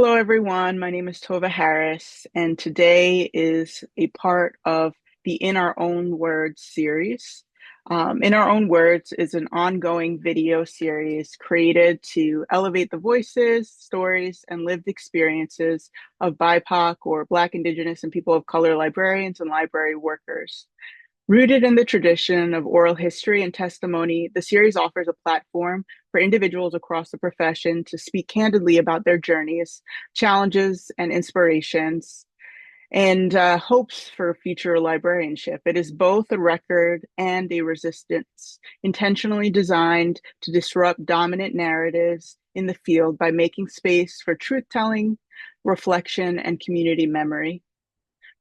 Hello, everyone. My name is Tova Harris, and today is a part of the In Our Own Words series. In Our Own Words is an ongoing video series created to elevate the voices, stories, and lived experiences of BIPOC or Black, Indigenous, and people of color librarians and library workers. Rooted in the tradition of oral history and testimony, the series offers a platform for individuals across the profession to speak candidly about their journeys, challenges, and inspirations, and hopes for future librarianship. It is both a record and a resistance, intentionally designed to disrupt dominant narratives in the field by making space for truth telling, reflection, and community memory.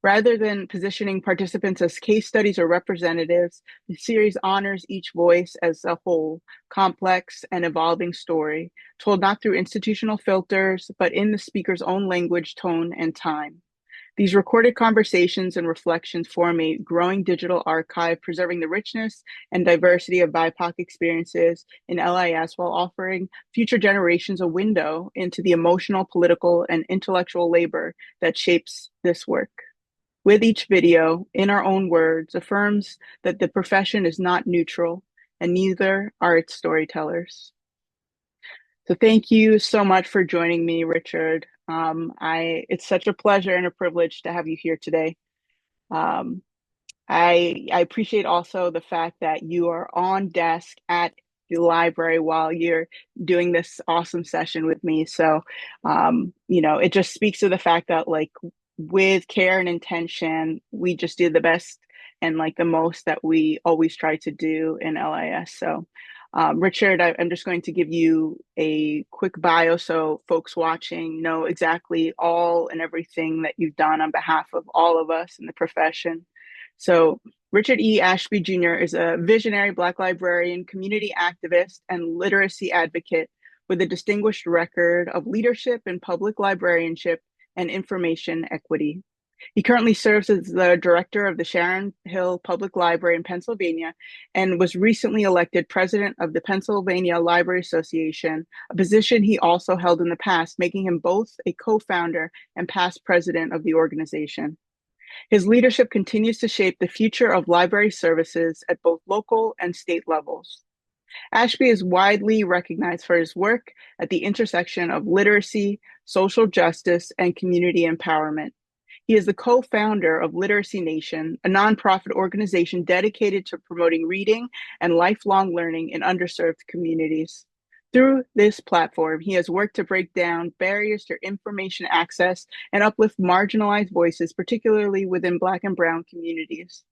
Rather than positioning participants as case studies or representatives, the series honors each voice as a whole, complex and evolving story, told not through institutional filters, but in the speaker's own language, tone, and time. These recorded conversations and reflections form a growing digital archive, preserving the richness and diversity of BIPOC experiences in LIS while offering future generations a window into the emotional, political, and intellectual labor that shapes this work. With each video, In Our Own Words affirms that the profession is not neutral, and neither are its storytellers. So thank you so much for joining me, Richard. It's such a pleasure and a privilege to have you here today. Um, I appreciate also the fact that you are on desk at the library while you're doing this awesome session with me. So, it just speaks to the fact that like with care and intention, we just do the best and like the most that we always try to do in LIS. So, Richard, I'm just going to give you a quick bio so folks watching know exactly all and everything that you've done on behalf of all of us in the profession. So, Richard E. Ashby Jr. is a visionary Black librarian, community activist, and literacy advocate with a distinguished record of leadership in public librarianship and information equity. He currently serves as the director of the Sharon Hill Public Library in Pennsylvania and was recently elected president of the Pennsylvania Library Association, a position he also held in the past, making him both a co-founder and past president of the organization. His leadership continues to shape the future of library services at both local and state levels. Ashby is widely recognized for his work at the intersection of literacy, social justice, and community empowerment. He is the co-founder of LiteracyNation, a nonprofit organization dedicated to promoting reading and lifelong learning in underserved communities. Through this platform, he has worked to break down barriers to information access and uplift marginalized voices, particularly within Black and Brown communities.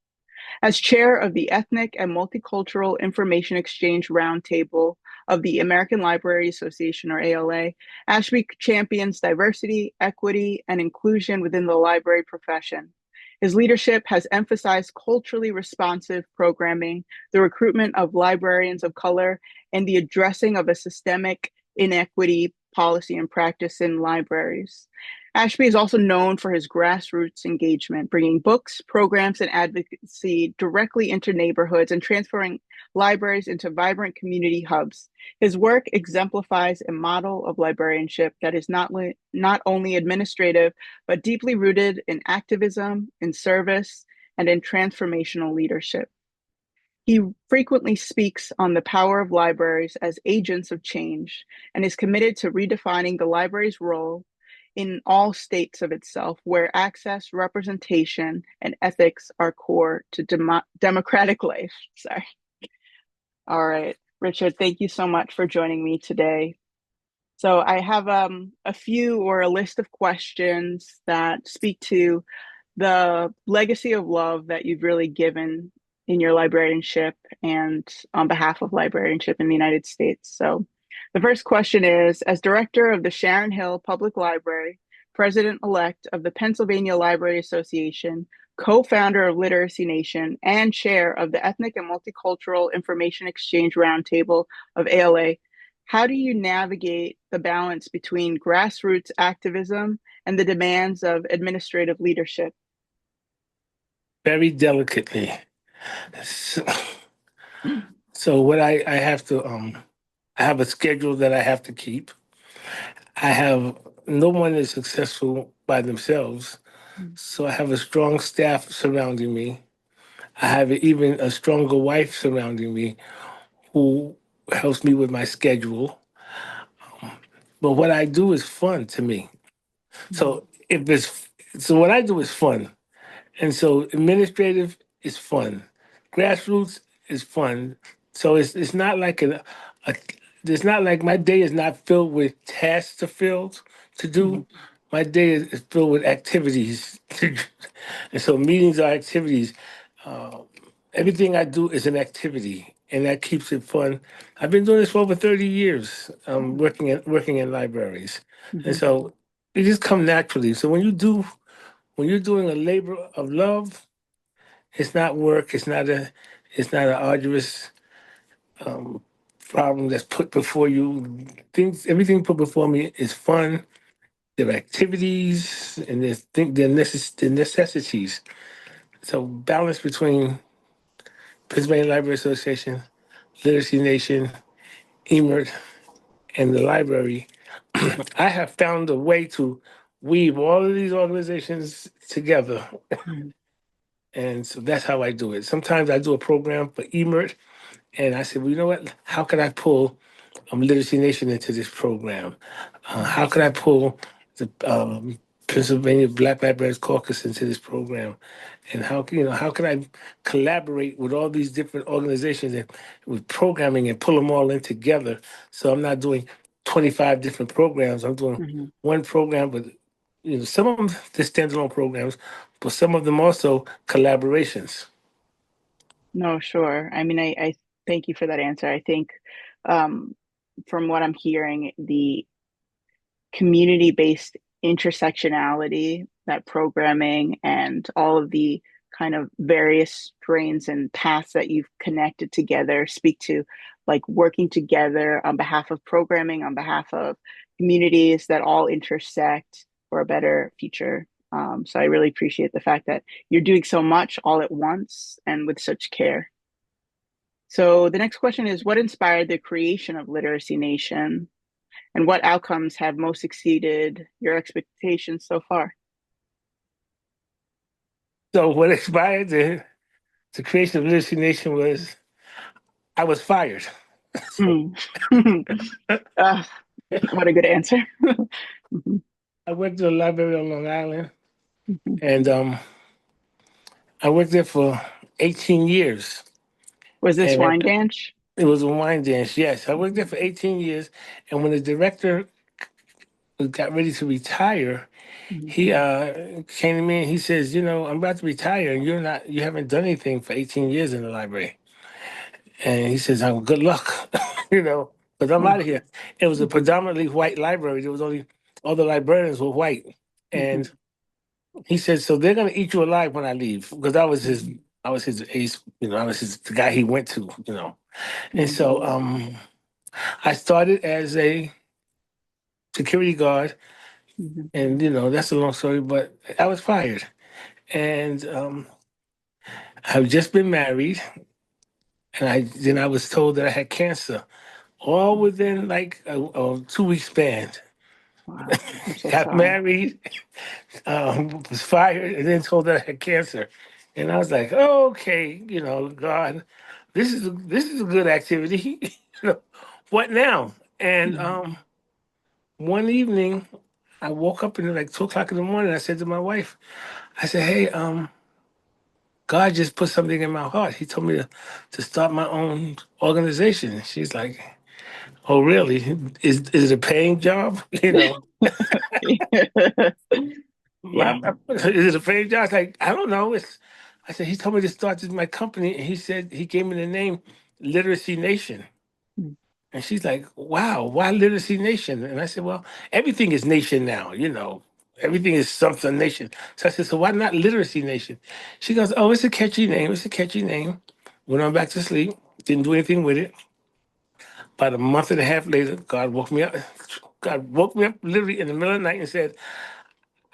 As chair of the Ethnic and Multicultural Information Exchange Roundtable of the American Library Association, or ALA, Ashby champions diversity, equity, and inclusion within the library profession. His leadership has emphasized culturally responsive programming, the recruitment of librarians of color, and the addressing of a systemic inequity policy and practice in libraries. Ashby is also known for his grassroots engagement, bringing books, programs, and advocacy directly into neighborhoods and transferring libraries into vibrant community hubs. His work exemplifies a model of librarianship that is not only administrative, but deeply rooted in activism, in service, and in transformational leadership. He frequently speaks on the power of libraries as agents of change and is committed to redefining the library's role in all states of itself, where access, representation, and ethics are core to democratic life. Sorry. All right, Richard, thank you so much for joining me today. So I have a few or a list of questions that speak to the legacy of love that you've really given in your librarianship and on behalf of librarianship in the United States. So the first question is, as director of the Sharon Hill Public Library, president-elect of the Pennsylvania Library Association, co-founder of LiteracyNation, and chair of the Ethnic and Multicultural Information Exchange Roundtable of ALA, how do you navigate the balance between grassroots activism and the demands of administrative leadership? Very delicately. So, so what I have to I have a schedule that I have to keep. I have no one is successful by themselves. Mm, So I have a strong staff surrounding me. I have even a stronger wife surrounding me who helps me with my schedule. But what I do is fun to me. mhm, So what I do is fun. And so administrative is fun. Grassroots is fun. So it's not like a it's not like my day is not filled with tasks to mhm, do. My day is filled with activities. And so meetings are activities. Uh, Everything I do is an activity, and that keeps it fun. I've been doing this for over 30 years, working in libraries. And mhm, so it just comes naturally. So when you're doing a labor of love, it's not work. It's not an arduous um, problem that's put before you. Everything put before me is fun. There are activities and there are necessities. So balance between Pennsylvania Library Association, Literacy Nation, EMIERT, and the library. I have found a way to weave all of these organizations together. mhm, And so that's how I do it. Sometimes I do a program for EMIRT, and I said, well, you know what? How can I pull Literacy Nation into this program? mhm, How can I pull the Pennsylvania Black Librarians Caucus into this program? And how can I collaborate with all these different organizations and with programming and pull them all in together? So I'm not doing 25 different programs. I'm doing mhm. one program, but some of them they're standalone programs, but some of them also collaborations. No, sure. I mean, I thank you for that answer. I think um, from what I'm hearing, the community-based intersectionality, that programming and all of the kind of various strains and paths that you've connected together speak to like working together on behalf of programming, on behalf of communities that all intersect for a better future. So I really appreciate the fact that you're doing so much all at once and with such care. So the next question is, what inspired the creation of Literacy Nation? And what outcomes have most exceeded your expectations so far? So what inspired the creation of Literacy Nation was I was fired. So Hmm. uh, what a good answer. Mhm, I worked at a library on Long Island, mhm. and I worked there for 18 years. Was this And wine dance? it was a wine dance. Yes, I worked there for 18 years. And when the director got ready to retire, Mhm, he came to me and he says, I'm about to retire, and you haven't done anything for 18 years in the library. And he says, "Oh, good luck," because I'm out of here. It was a mhm, predominantly white library. There was only all the librarians were white, mhm, and he said, "So they're gonna eat you alive when I leave," because I was his ace, I was the guy he went to. And mhm, so I started as a security guard, mhm, and that's a long story, but I was fired, and I've just been married, and I was told that I had cancer, all mhm. within like a 2 week span. Wow, I'm so Got sorry. married, was fired, and then told that I had cancer. And I was like, oh, okay, God, this is a good activity. What now? And Mhm, one evening, I woke up at like 2 o'clock in the morning. I said to my wife, I said, hey, God just put something in my heart. He told me to start my own organization. She's like, oh, really? Is it a paying job? Yeah. Is it a paying job? I was like, I don't know. I said, he told me to start my company, and he said he gave me the name Literacy Nation. Mhm, And she's like, wow, why Literacy Nation? And I said, well, everything is nation now. Everything is something nation. So I said, so why not Literacy Nation? She goes, oh, it's a catchy name. It's a catchy name. Went on back to sleep. Didn't do anything with it. About a month and a half later, God woke me up. God woke me up literally in the middle of the night and said,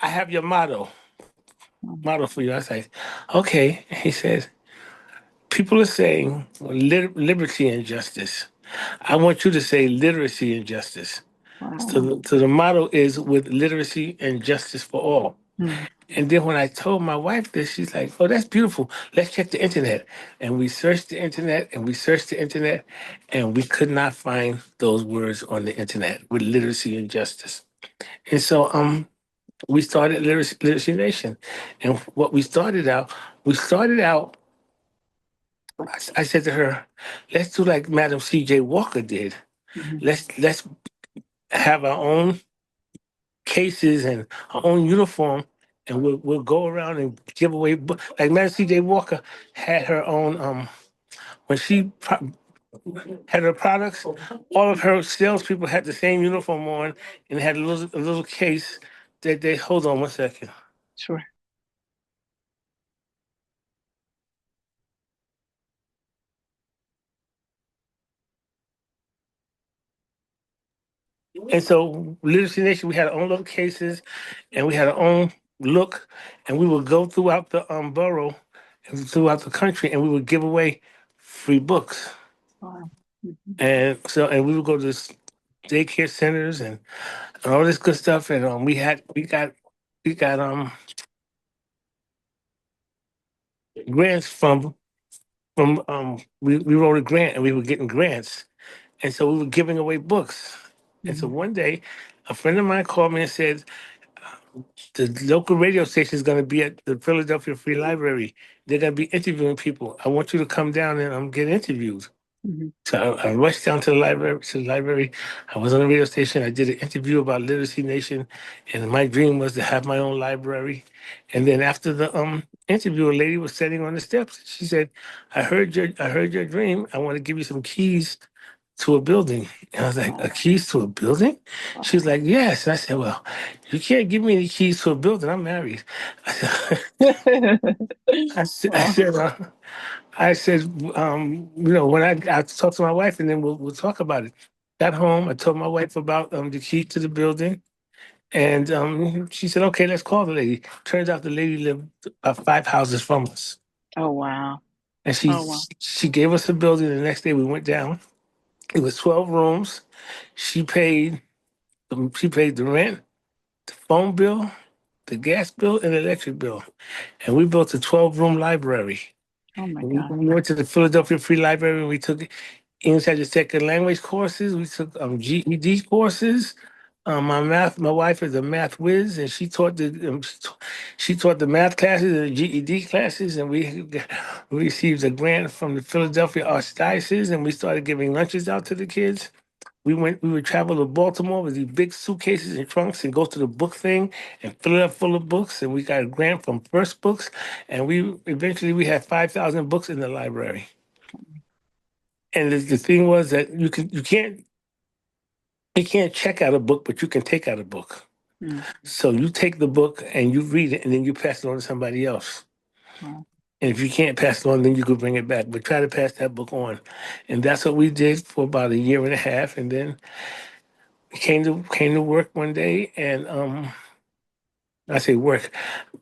I have your motto for you. I was like, okay. He says, people are saying liberty and justice. I want you to say literacy and justice. Wow. So the motto is with literacy and justice for all. Mm, And then when I told my wife this, she's like, "Oh, that's beautiful. Let's check the internet." And we searched the internet and we searched the internet, and we could not find those words on the internet with literacy and justice. And so we started Literacy Nation. And what we started out, I said to her, let's do like Madam C.J. Walker did. mhm, Let's have our own cases and our own uniform, and we'll go around and give away like Madam C.J. Walker had her own when had her products, all of her salespeople had the same uniform on and had a little case that they hold on one second. sure. And so Literacy Nation, we had our own little cases and we had our own look, and we would go throughout the borough and throughout the country, and we would give away free books. Wow. Mhm, And we would go to daycare centers and all this good stuff. And we got grants we wrote a grant and we were getting grants. And so we were giving away books. And so mhm, one day a friend of mine called me and said, the local radio station is going to be at the Philadelphia Free Library. They're going to be interviewing people. I want you to come down and get interviewed. mhm, So I rushed down to the library. I was on the radio station. I did an interview about Literacy Nation, and my dream was to have my own library. And then after the interview, a lady was sitting on the steps. She said, I heard your dream. I want to give you some keys to a building." And I was like, "A wow. keys to a building?" She was Wow. like, "Yes." And I said, "Well, you can't give me any keys to a building. I'm married." I said, I Wow. said, I said, when I talk to my wife and then we'll talk about it. Got home, I told my wife about the key to the building, and she said, "Okay, let's call the lady." Turns out the lady lived 5 houses from us, Oh, wow. and Oh, wow. she gave us a building. The next day we went down. It was 12 rooms. She paid she paid the rent, the phone bill, the gas bill, and the electric bill, and we built a 12-room library. Oh, my We God. we went to the Philadelphia Free Library and we took English as a second language courses. We took GED courses. My wife is a math whiz, and she taught the math classes and the GED classes, and we received a grant from the Philadelphia Archdiocese, and we started giving lunches out to the kids. We would travel to Baltimore with these big suitcases and trunks and go to the book thing and fill it up full of books. And we got a grant from First Books, and we had 5,000 books in the library. And the thing was that you can't check out a book, but you can take out a book. Mm, So you take the book and you read it, and then you pass it on to somebody else. wow. And if you can't pass it on, then you could bring it back. But try to pass that book on. And that's what we did for about a year and a half. And then we came to work one day, and I say work.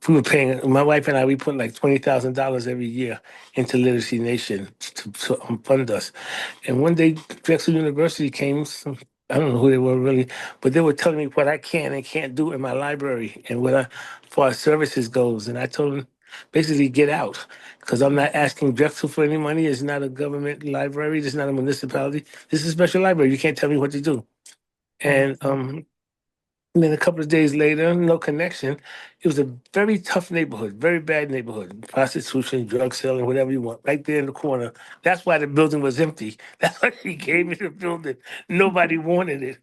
We were paying my wife and I. We put like $20,000 every year into Literacy Nation to fund us. And one day, Drexel University came. I don't know who they were really, but they were telling me what I can and can't do in my library and for our services goes. And I told them basically get out because I'm not asking Drexel for any money. It's not a government library. It's not a municipality. This is a special library. You can't tell me what to do. And and then a couple of days later, no connection. It was a very tough neighborhood, very bad neighborhood. Prostitution, drug selling, whatever you want, right there in the corner. That's why the building was empty. That's why she gave me the building. Nobody wanted it.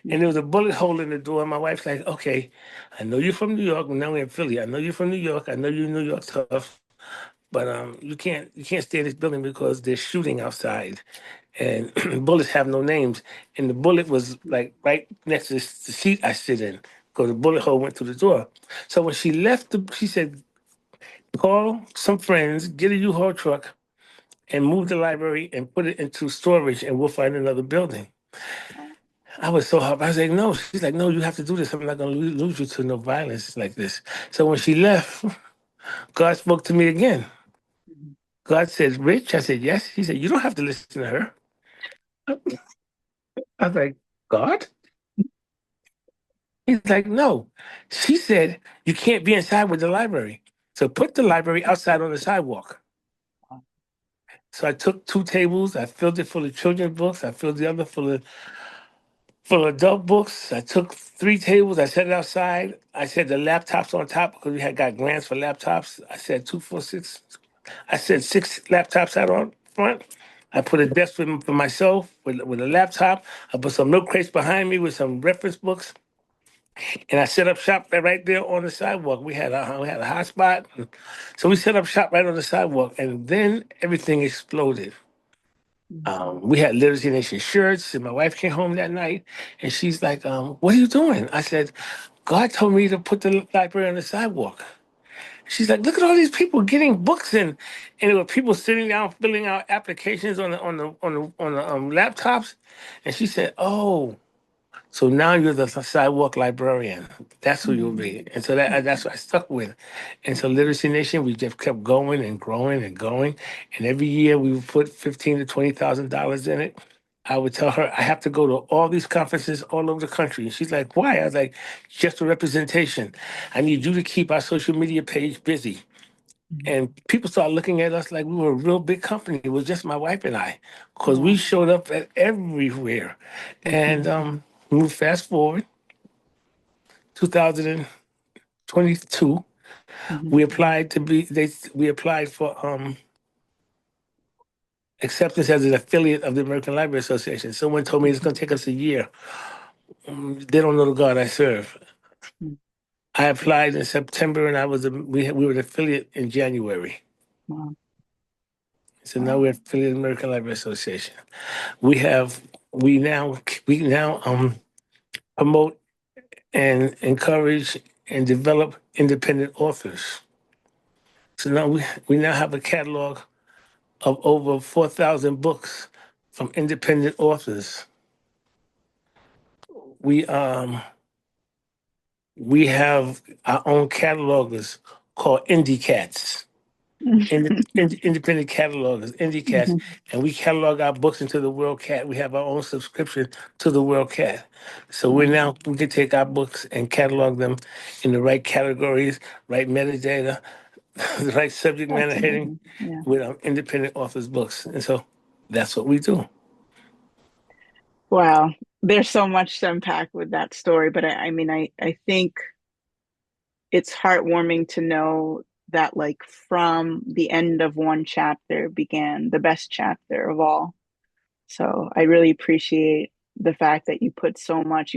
And there was a bullet hole in the door. And my wife's like, "Okay, I know you're from New York. Now we're in Philly. I know you're from New York. I know you're New York tough. But you can't stay in this building because there's shooting outside and bullets have no names. And the bullet was like right next to the seat I sit in because the bullet hole went through the door. So when she left, she said, "Call some friends, get a U-Haul truck, and move the library and put it into storage, and we'll find another building." I was so happy. I was like, "No." She's like, "No, you have to do this. I'm not going to lose you to no violence like this." So when she left, God spoke to me again. Mhm. God said, "Rich?" I said, "Yes." He said, "You don't have to listen to her." I was like, "God?" He's like, no. She said, you can't be inside with the library. So put the library outside on the sidewalk. So I took two tables, I filled it full of children's books, I filled the other full of adult books. I took three tables, I set it outside. I said the laptops on top because we had got grants for laptops. I said 246. I said six laptops out on front. I put a desk for myself with a laptop. I put some milk crates behind me with some reference books. And I set up shop right there on the sidewalk. We had a hot spot, so we set up shop right on the sidewalk, and then everything exploded. We had Literacy Nation shirts, and my wife came home that night, and she's like, "What are you doing?" I said, "God told me to put the library on the sidewalk." She's like, "Look at all these people getting books in," and there were people sitting down filling out applications on the laptops, and she said, "Oh." So now you're the sidewalk librarian. That's who you'll be. And so that's what I stuck with. And so Literacy Nation, we just kept going and growing and going. And every year we would put $15,000 to $20,000 in it. I would tell her I have to go to all these conferences all over the country. And she's like, why? I was like, just for representation. I need you to keep our social media page busy. And people started looking at us like we were a real big company. It was just my wife and I, because we Wow. showed up at everywhere. And Mhm. move fast forward, 2022, Mhm. we applied to be we applied for acceptance as an affiliate of the American Library Association. Someone told me it's going to take us a year. They don't know the God I serve. Mhm. I applied in September, and we were an affiliate in January. Wow. So now Wow. we're affiliate of the American Library Association. We have we now promote and encourage and develop independent authors. So now we now have a catalog of over 4,000 books from independent authors. We um we have our own catalogers called Indie Cats. Independent catalogers, Indie Cats, Mhm. and we catalog our books into the World Cat. We have our own subscription to the World Cat. So Wow. we can take our books and catalog them in the right categories, right metadata, the right subject matter That's heading amazing. Yeah. with our independent authors' books. And so that's what we do. Wow. There's so much to unpack with that story, but I mean, I think it's heartwarming to know that, like, from the end of one chapter began the best chapter of all. So I really appreciate the fact that you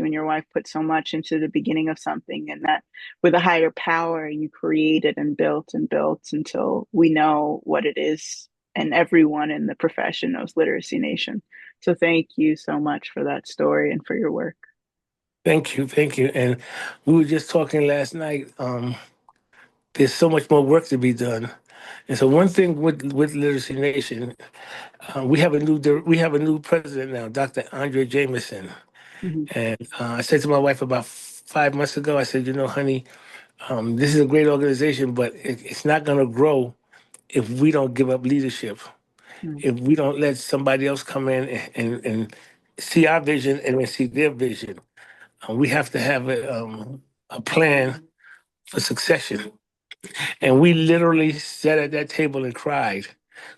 and your wife put so much into the beginning of something, and that with a higher power, you created and built until we know what it is. And everyone in the profession knows Literacy Nation. So thank you so much for that story and for your work. Thank you, thank you. And we were just talking last night. There's so much more work to be done. And so one thing with Literacy Nation, we have a new president now, Dr. Andre Jameson. Mhm. And I said to my wife about 5 months ago, I said, honey, this is a great organization, but it's not going to grow if we don't give up leadership. Mhm. If we don't let somebody else come in and see our vision and then see their vision. We have to have a plan for succession. And we literally sat at that table and cried.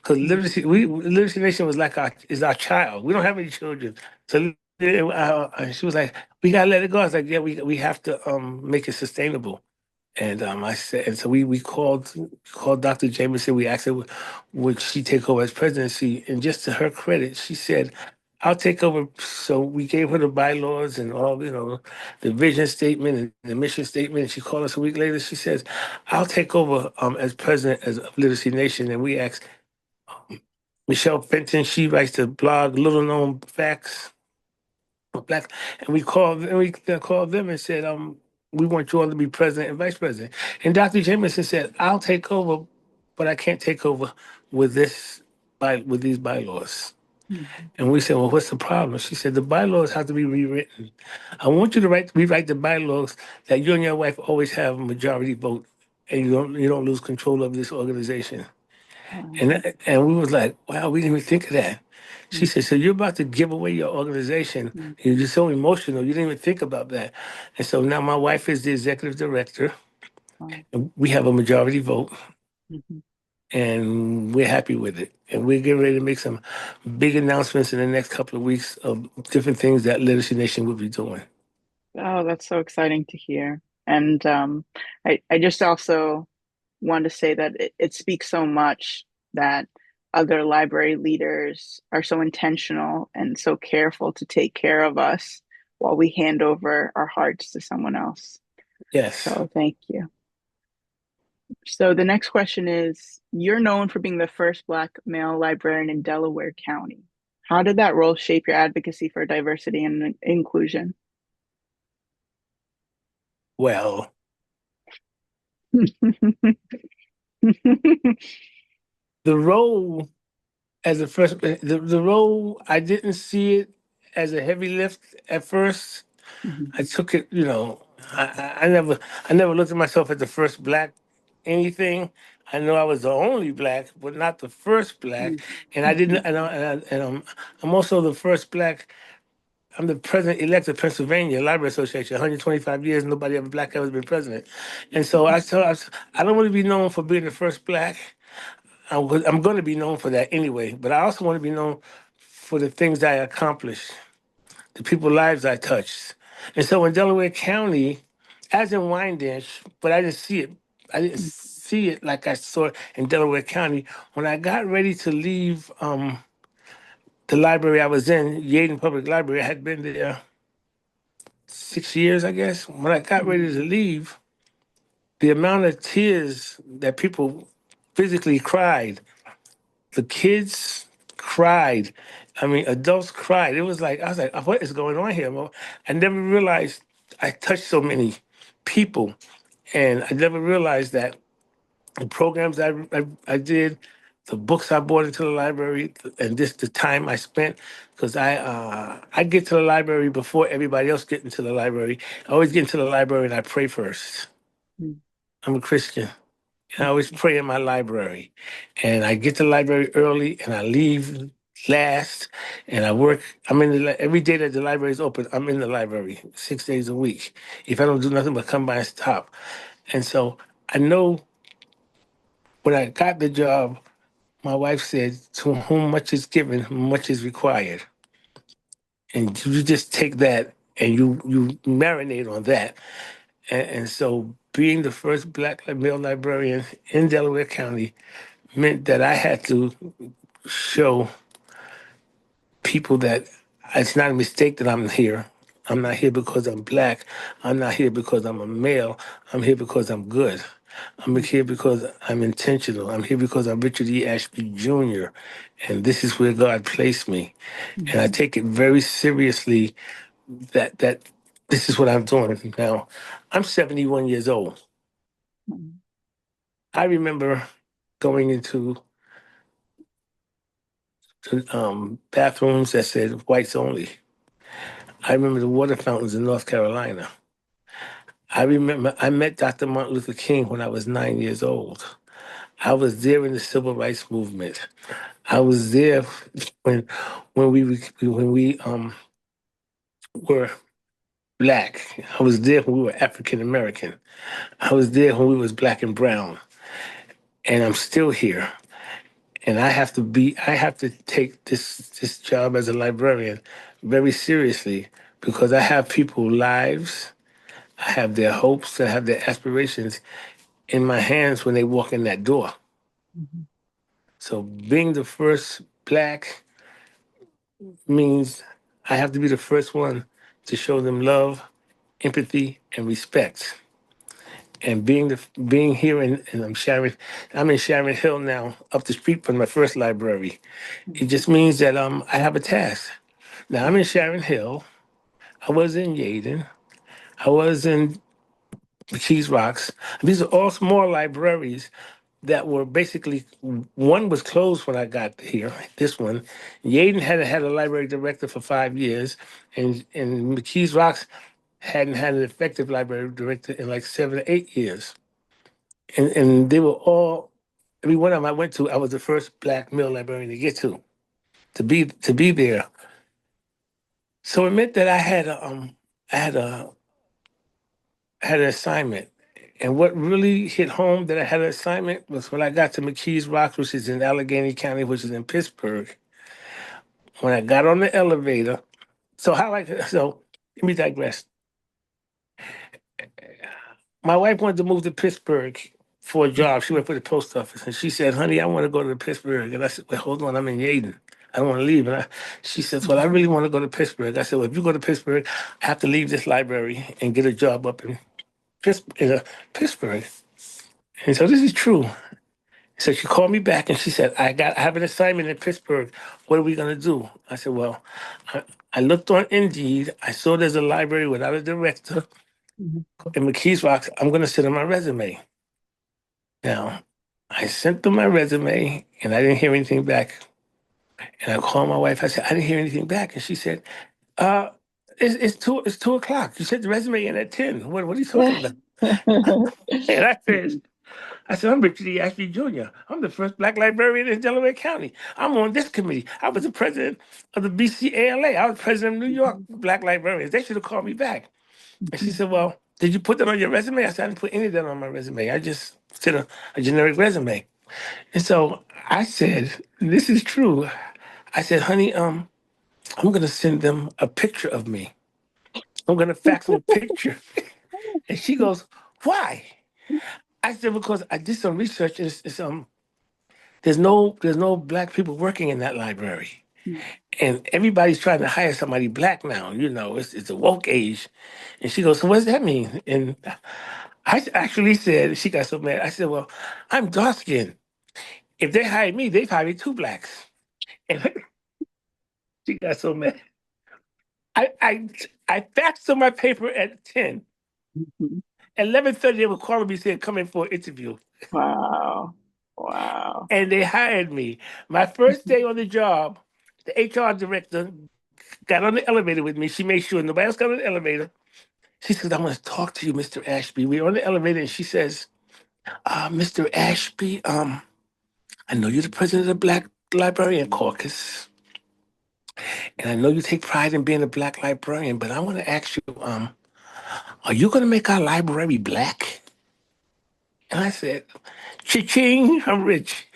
Because Literacy Nation was like our child. We don't have any children. So she was like, we gotta let it go. I was like, yeah, we have to make it sustainable. And I said, and so we called Dr. Jameson. We asked her would she take over as presidency, and just to her credit, she said, "I'll take over." So we gave her the bylaws and all, the vision statement and the mission statement. And she called us a week later. She says, "I'll take over as president as of Literacy Nation." And we asked Michelle Fenton. She writes the blog Little Known Facts Black, and we called them and said, we want you all to be president and vice president. And Dr. Jameson said, I'll take over, but I can't take over with with these bylaws. Mhm. And we said, well, what's the problem? She said, the bylaws have to be rewritten. I want you to rewrite the bylaws that you and your wife always have a majority vote, and you don't lose control of this organization. Wow. And we was like, wow, we didn't even think of that. She Mm, said, so you're about to give away your organization. mm, You're just so emotional. You didn't even think about that. And so now my wife is the executive director. wow. And we have a majority vote, Mhm. and we're happy with it. And we're getting ready to make some big announcements in the next couple of weeks of different things that Literacy Nation will be doing. Oh, that's so exciting to hear. And I just also want to say that it speaks so much that other library leaders are so intentional and so careful to take care of us while we hand over our hearts to someone else. Yes. So thank you. So the next question is, you're known for being the first Black male librarian in Delaware County. How did that role shape your advocacy for diversity and inclusion? Well, the role as a first, the role, I didn't see it as a heavy lift at first. Mhm, I took it, I never looked at myself as the first black anything. I know I was the only black, but not the first black. And I didn't, mhm, I'm also the first black. I'm the president elect of Pennsylvania Library Association. 125 years, nobody ever black ever been president. And so I don't want to be known for being the first black. I'm going to be known for that anyway. But I also want to be known for the things I accomplished, the people's lives I touched. And so in Delaware County, as in Wyandanch, but I didn't see it. I didn't see it like I saw it in Delaware County. When I got ready to leave the library I was in, Yaden Public Library, I had been there 6 years, I guess. When I got ready mhm, to leave, the amount of tears that people physically cried, the kids cried. I mean, adults cried. It was like, I was like, what is going on here? Well, I never realized I touched so many people. And I never realized that the programs I did, the books I brought into the library, and just the time I spent, because I get to the library before everybody else get into the library. I always get into the library and I pray first. mhm, I'm a Christian. And I always mhm, pray in my library. And I get to the library early and I leave last. And I work, every day that the library is open, I'm in the library 6 days a week. If I don't do nothing but come by and stop. And so I know when I got the job, my wife said, to whom much is given, much is required. And you just take that and you marinate on that. And so being the first black male librarian in Delaware County meant that I had to show people that it's not a mistake that I'm here. I'm not here because I'm black. I'm not here because I'm a male. I'm here because I'm good. I'm here because I'm intentional. I'm here because I'm Richard E. Ashby Jr. And this is where God placed me. And I mhm, take it very seriously that this is what I'm doing now. I'm 71 years old. mhm, I remember going into bathrooms that said whites only. I remember the water fountains in North Carolina. I remember I met Dr. Martin Luther King when I was 9 years old. I was there in the civil rights movement. I was there when when we were black. I was there when we were African American. I was there when we was black and brown. And I'm still here. And I have to take this job as a librarian very seriously because I have people lives, I have their hopes, I have their aspirations in my hands when they walk in that door. mhm, So being the first black means I have to be the first one to show them love, empathy, and respect. And being here in I'm in Sharon Hill now, up the street from my first library. It just means that I have a task. Now I'm in Sharon Hill. I was in Yaden. I was in Keys Rocks. These are all small libraries that were basically one was closed when I got here. This one, Yaden hadn't had a library director for 5 years, and McKees Rocks hadn't had an effective library director in like 7 or 8 years, and they were all every one of them I went to, I was the first black male librarian to get to be there. So it meant that I had a had an assignment. And what really hit home that I had an assignment was when I got to McKees Rocks, which is in Allegheny County, which is in Pittsburgh. When I got on the elevator, so let me digress. My wife wanted to move to Pittsburgh for a job. She went for the post office, and she said, "Honey, I want to go to Pittsburgh." And I said, "Well, hold on, I'm in Yaden. I don't want to leave." She says, "Well, I really want to go to Pittsburgh." I said, "Well, if you go to Pittsburgh, I have to leave this library and get a job up in Pittsburgh." And so this is true. So she called me back and she said, I have an assignment in Pittsburgh. What are we gonna do?" I said, "Well, I, I looked on Indeed. I saw there's a library without a director Mhm. in McKees Rocks. I'm gonna send them my resume." Now, I sent them my resume and I didn't hear anything back. And I called my wife. I said, "I didn't hear anything back." And she said, uh, it's 2 o'clock. You sent the resume in at 10. What are you talking about? And I said, "I'm Richard E. Ashby Jr. I'm the first black librarian in Delaware County. I'm on this committee. I was the president of the BCALA. I was president of New York Black Librarians. They should have called me back." And she said, "Well, did you put that on your resume?" I said, "I didn't put any of that on my resume. I just did a generic resume." And so I said, "This is true." I said, "Honey, I'm gonna send them a picture of me. I'm gonna fax them a picture." And she goes, "Why?" I said, "Because I did some research. There's no black people working in that library, and everybody's trying to hire somebody black now. It's a woke age." And she goes, "So what does that mean?" And I actually said, she got so mad. I said, "Well, I'm dark skinned. If they hired me, they've hired two blacks." And she got so mad. I faxed them my paper at 10. Mhm. 11:30, they were calling me saying, "Come in for an interview." Wow. Wow. And they hired me. My first day on the job, the HR director got on the elevator with me. She made sure nobody else got on the elevator. She says, "I want to talk to you, Mr. Ashby." We're on the elevator and she says, "Mr. Ashby, I know you're the president of the Black Librarian Caucus, and I know you take pride in being a black librarian, but I want to ask you, are you going to make our library black?" And I said, "Cha-ching, I'm rich."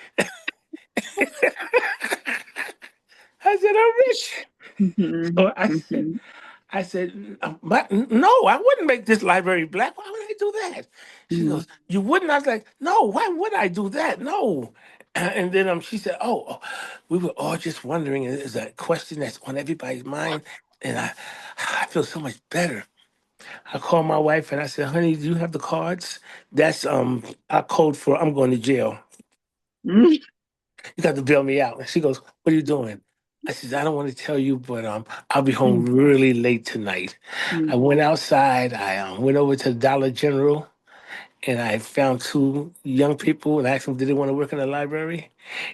I said, "I'm rich." Mhm. So I said, Mhm. But no, I wouldn't make this library black. Why would I do that?" She Mhm. goes, "You wouldn't?" I was like, "No, why would I do that? No." And then she said, "Oh, we were all just wondering. It's a question that's on everybody's mind." And I feel so much better. I called my wife and I said, "Honey, do you have the cards? That's our code for I'm going to jail. Mhm. You got to bail me out." And she goes, "What are you doing?" I said, "I don't want to tell you, but I'll be home Mhm. really late tonight." I Mhm. went outside. I went over to Dollar General and I found two young people and asked them, did they want to work in the library?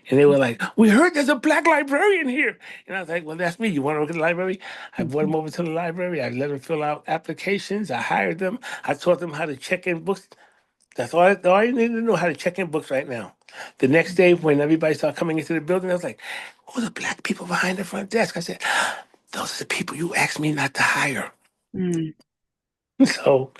And they were like, "We heard there's a black librarian here." And I was like, "Well, that's me. You want to work in the library?" I brought them over to the library. I let them fill out applications. I hired them. I taught them how to check in books. That's all you need to know, how to check in books right now. The next day, when everybody started coming into the building, I was like, "Who are the black people behind the front desk?" I said, "Those are the people you asked me not to hire." Mhm. So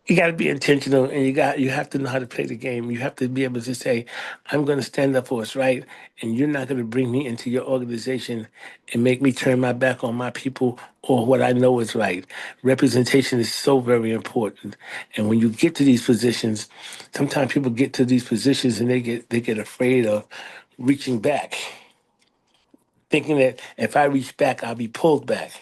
you got to be intentional, and you have to know how to play the game. You have to be able to say, "I'm going to stand up for what's right, and you're not going to bring me into your organization and make me turn my back on my people or what I know is right." Representation is so very important, and when you get to these positions, sometimes people get to these positions and they get afraid of reaching back, thinking that if I reach back, I'll be pulled back.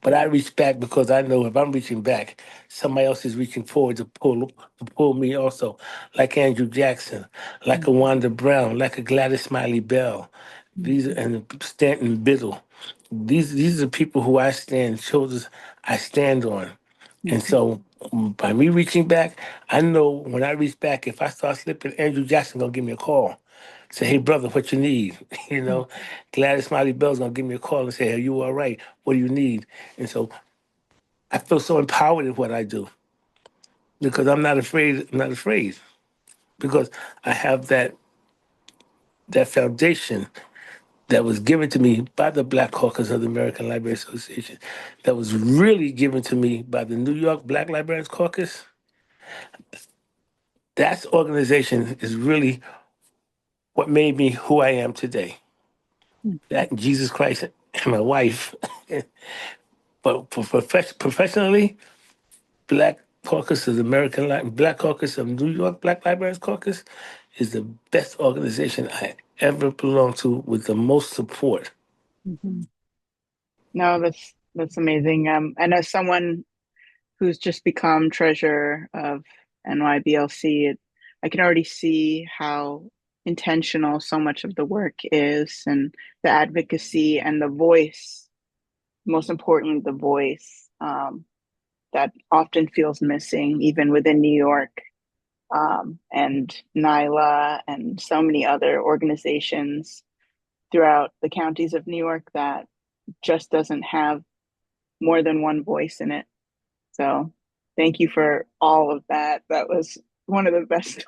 But I Mhm. reach back because I know if I'm reaching back, somebody else is reaching forward to pull me also, like Andrew Jackson, like a Mhm. Wanda Brown, like a Gladys Smiley Bell, these Mhm. and Stanton Biddle. These are people who shoulders I stand on. And Mhm. so by me reaching back, I know when I reach back, if I start slipping, Andrew Jackson gonna give me a call. Say, "Hey brother, what you need?" you Mhm. know, Gladys Smiley Bell's gonna give me a call and say, "Are you all right? What do you need?" And so I feel so empowered in what I do because I'm not afraid. I'm not afraid. because I have that foundation that was given to me by the Black Caucus of the American Library Association, that was really given to me by the New York Black Librarians Caucus. That organization is really what made me who I am today. That and Jesus Christ and my wife. But professionally, Black Caucus of the Black Caucus of New York Black Librarians Caucus is the best organization I ever belonged to with the most support. Mhm. No, that's amazing. And as someone who's just become treasurer of NYBLC, I can already see how intentional so much of the work is, and the advocacy and the voice, most importantly, the voice that often feels missing, even within New York, and NYLA and so many other organizations throughout the counties of New York that just doesn't have more than one voice in it. So thank you for all of that. That was one of the best.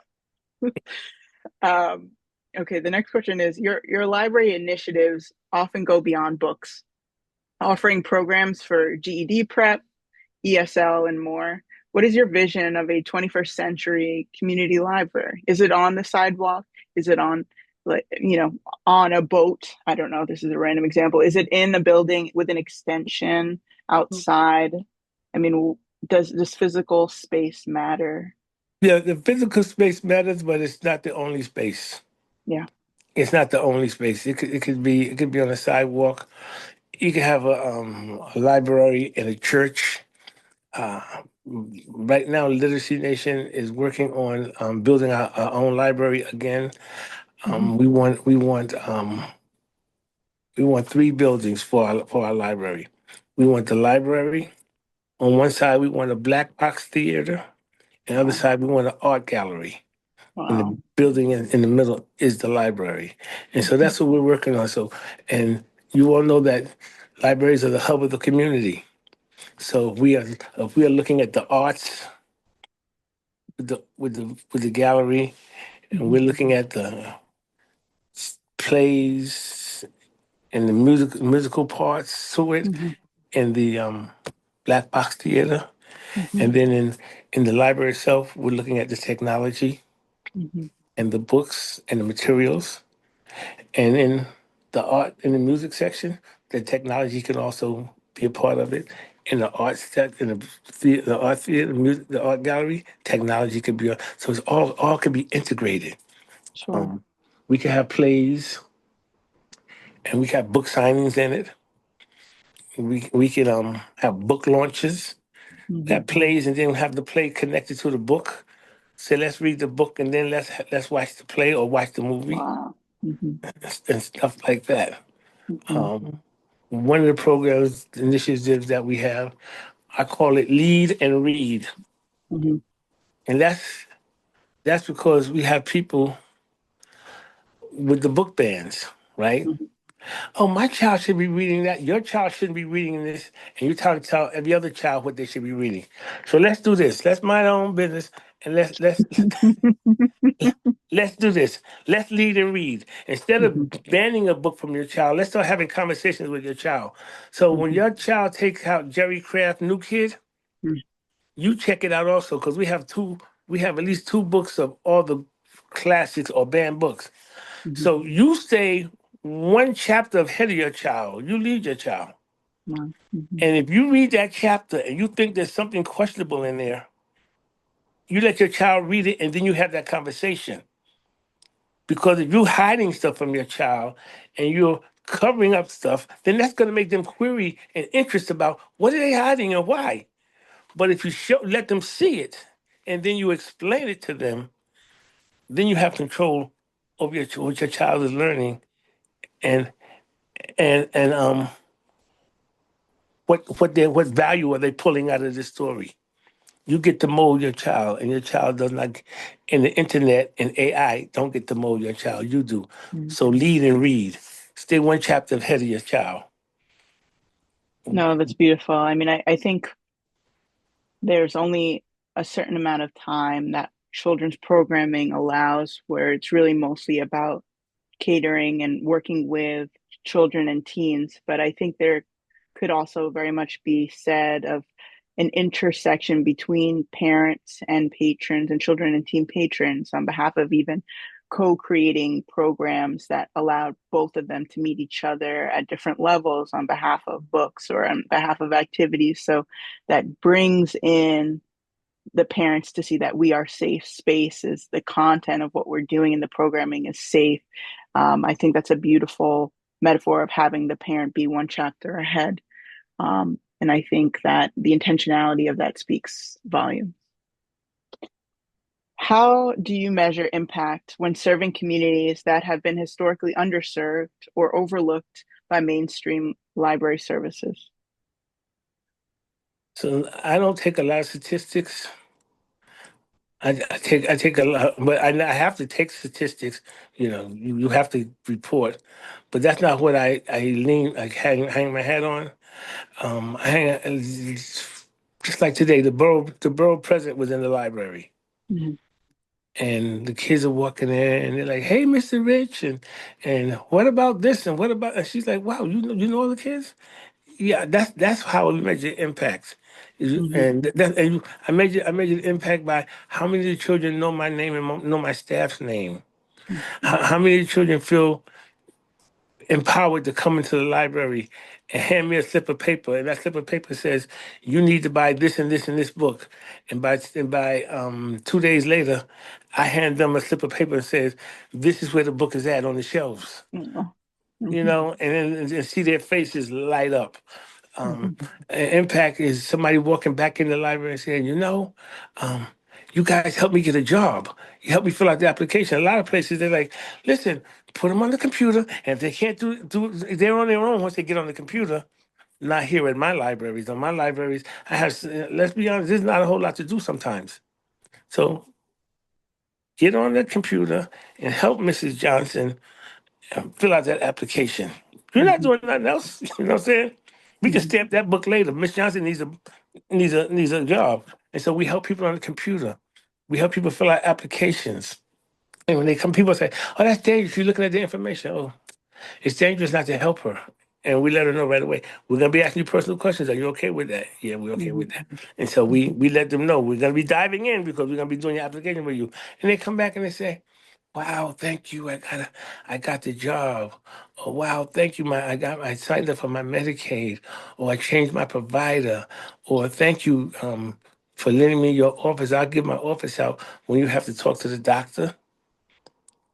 um, okay, the next question is your library initiatives often go beyond books, offering programs for GED prep, ESL, and more. What is your vision of a 21st century community library? Is it on the sidewalk? Is it on, like, on a boat? I don't know. This is a random example. Is it in a building with an extension outside? I mean, does physical space matter? Yeah, the physical space matters, but it's not the only space. Yeah. It's not the only space. It could be on a sidewalk. You can have a library in a church. Uh, right now, LiteracyNation is working on building our own library again. Hmm. We want three buildings for our library. We want the library. On one side, we want a black box theater. On the other Wow. side, we want an art gallery. And the Wow. building in the middle is the library. And so Hmm. that's what we're working on. So, and you all know that libraries are the hub of the community. So if we are looking at the arts with the gallery, and Hmm. we're looking at the plays and the musical parts to it Hmm. in the black box theater, Hmm. and then in the library itself, we're looking at the technology Hmm. and the books and the materials. And in the art in the music section, the technology can also be a part of it. In the art set, in the art theater, the art gallery, technology could be so it's all can be integrated. Sure. Um, we can have plays, and we can have book signings in it. We can have book launches, Hmm. have plays, and then have the play connected to the book. So let's read the book, and then let's watch the play or watch the movie Wow. Hmm. and stuff like that. Hmm. Um, One of the programs, initiatives that we have, I call it Lead and Read. Hmm. And that's because we have people with the book bans, right? Hmm. Oh, my child should be reading that. Your child shouldn't be reading this. And you tell every other child what they should be reading. So let's do this. Let's mind our own business and let's do this. Let's lead and read. Instead Hmm. of banning a book from your child, let's start having conversations with your child. So when Hmm. your child takes out Jerry Craft New Kid, you check it out also because we have at least two books of all the classics or banned books. Hmm. So you stay one chapter ahead of your child. You lead your child. Wow. Hmm. And if you read that chapter and you think there's something questionable in there, you let your child read it and then you have that conversation. Because if you're hiding stuff from your child and you're covering up stuff, then that's going to make them query and interest about what are they hiding and why. But if you let them see it and then you explain it to them, then you have control over what your child is learning and and what value are they pulling out of this story. You get to mold your child, and your child does not. And the internet and AI don't get to mold your child. You do. Hmm. So lead and read. Stay one chapter ahead of your child. No, that's beautiful. I mean, I think there's only a certain amount of time that children's programming allows, where it's really mostly about catering and working with children and teens. But I think there could also very much be said of an intersection between parents and patrons and children and teen patrons on behalf of even co-creating programs that allowed both of them to meet each other at different levels on behalf of books or on behalf of activities. So that brings in the parents to see that we are safe spaces, the content of what we're doing in the programming is safe. I think that's a beautiful metaphor of having the parent be one chapter ahead. And I think that the intentionality of that speaks volumes. How do you measure impact when serving communities that have been historically underserved or overlooked by mainstream library services? So I don't take a lot of statistics. I take a lot, but I have to take statistics. You have to report, but that's not what I lean like hang my hat on. I hang just like today. The borough president was in the library, Mhm, and the kids are walking in, and they're like, "Hey, Mr. Rich, and what about this, and what about?" And she's like, "Wow, you know all the kids." Yeah, that's how we measure impact. mhm, I measure the impact by how many of the children know my name and know my staff's name. mhm, How many of the children feel empowered to come into the library and hand me a slip of paper, and that slip of paper says you need to buy this and this and this book, and by 2 days later, I hand them a slip of paper and says this is where the book is at on the shelves. mhm, mhm, And see their faces light up. Um, mhm, Impact is somebody walking back in the library and saying, um, you guys helped me get a job. You helped me fill out the application. A lot of places they're like, listen, put them on the computer, and if they can't they're on their own once they get on the computer. Not here at my libraries. On my libraries, let's be honest, there's not a whole lot to do sometimes. So get on the computer and help Mrs. Johnson fill out that application. You're not mhm, doing nothing else. You know what I'm saying? We can mhm, stamp that book later. Miss Johnson needs a job, and so we help people on the computer. We help people fill out applications. And when they come, people say, "Oh, that's dangerous. You're looking at the information. Oh, it's dangerous not to help her." And we let her know right away. We're gonna be asking you personal questions. Are you okay with that? Yeah, we're okay with that. mhm, And so we mhm, we let them know we're gonna be diving in because we're gonna be doing your application with you. And they come back and they say, "Wow, thank you. I got the job." Or "Wow, thank you. I signed up for my Medicaid." Or "I changed my provider." Or "Thank you for lending me your office. I'll give my office out when you have to talk to the doctor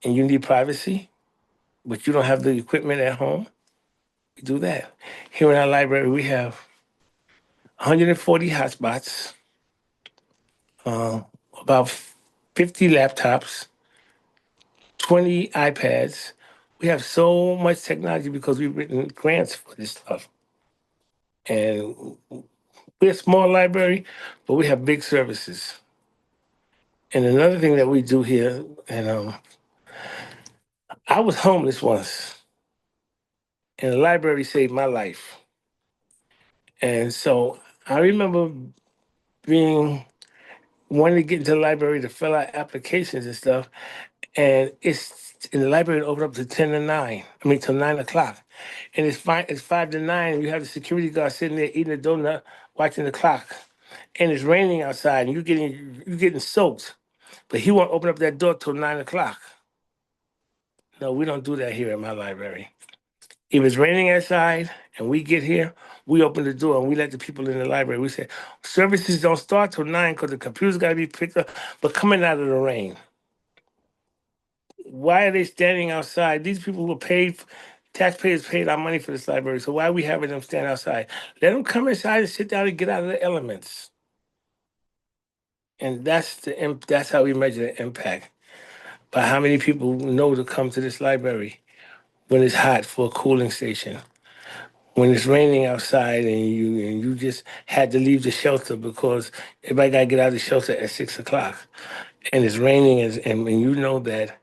and you need privacy, but you don't have the equipment at home." We do that. Here in our library, we have 140 hotspots, uh, about 50 laptops, 20 iPads. We have so much technology because we've written grants for this stuff. And we're a small library, but we have big services. And another thing that we do here, and I was homeless once, and the library saved my life. And so I remember being wanting to get into the library to fill out applications and stuff. And it's in the library open up to 10 to 9. I mean till 9 o'clock. And it's 5 to 9, and you have the security guard sitting there eating a donut, watching the clock. And it's raining outside, and you're getting soaked. But he won't open up that door till 9 o'clock. No, we don't do that here at my library. If it's raining outside and we get here, we open the door and we let the people in the library. We say services don't start till 9 because the computer's got to be picked up. But coming out of the rain, why are they standing outside? These people were paid, taxpayers paid our money for this library. So why are we having them stand outside? Let them come inside and sit down and get out of the elements. And that's how we measure the impact, by how many people know to come to this library when it's hot for a cooling station, when it's raining outside and you just had to leave the shelter because everybody got to get out of the shelter at 6 o'clock, and it's raining, and you know that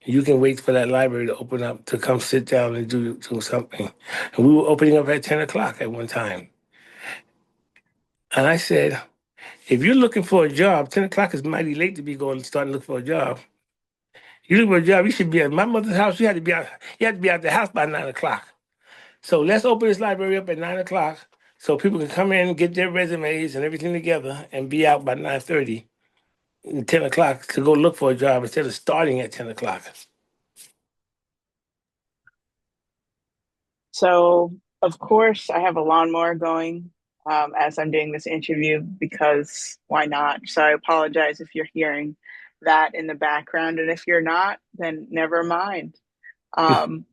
you can wait for that library to open up to come sit down and do something. And we were opening up at 10 o'clock at one time. And I said, If you're looking for a job, 10 o'clock is mighty late to be going starting to look for a job. You look for a job, you should be at my mother's house. You had to be out the house by 9 o'clock. So let's open this library up at 9 o'clock so people can come in, get their resumes and everything together, and be out by 9:30, 10 o'clock to go look for a job instead of starting at 10 o'clock. So, of course, I have a lawnmower going as I'm doing this interview because why not? So, I apologize if you're hearing that in the background. And if you're not, then never mind. Um,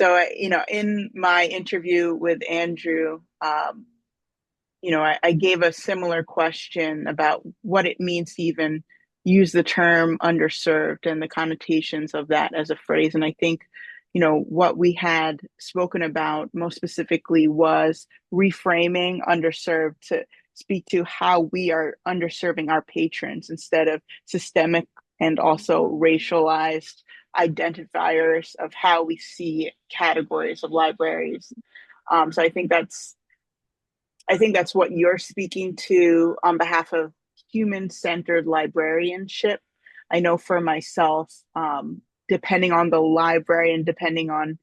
in my interview with Andrew, I gave a similar question about what it means to even use the term underserved and the connotations of that as a phrase. And I think, what we had spoken about most specifically was reframing underserved to speak to how we are underserving our patrons instead of systemic and also racialized identifiers of how we see categories of libraries. So I think that's what you're speaking to on behalf of human-centered librarianship. I know for myself, depending on the library and depending on,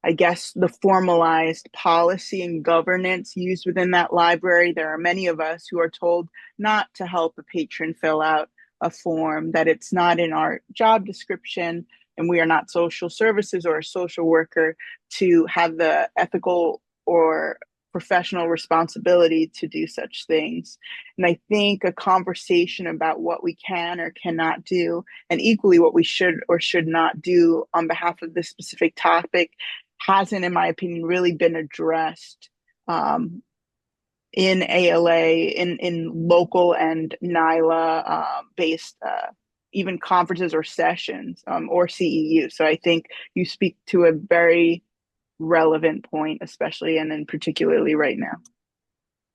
I guess, the formalized policy and governance used within that library, there are many of us who are told not to help a patron fill out a form, that it's not in our job description, and we are not social services or a social worker to have the ethical or professional responsibility to do such things. And I think a conversation about what we can or cannot do, and equally what we should or should not do on behalf of this specific topic, hasn't, in my opinion, really been addressed in ALA, in local and NILA based even conferences or sessions or CEU. So I think you speak to a very relevant point, especially and then particularly right now.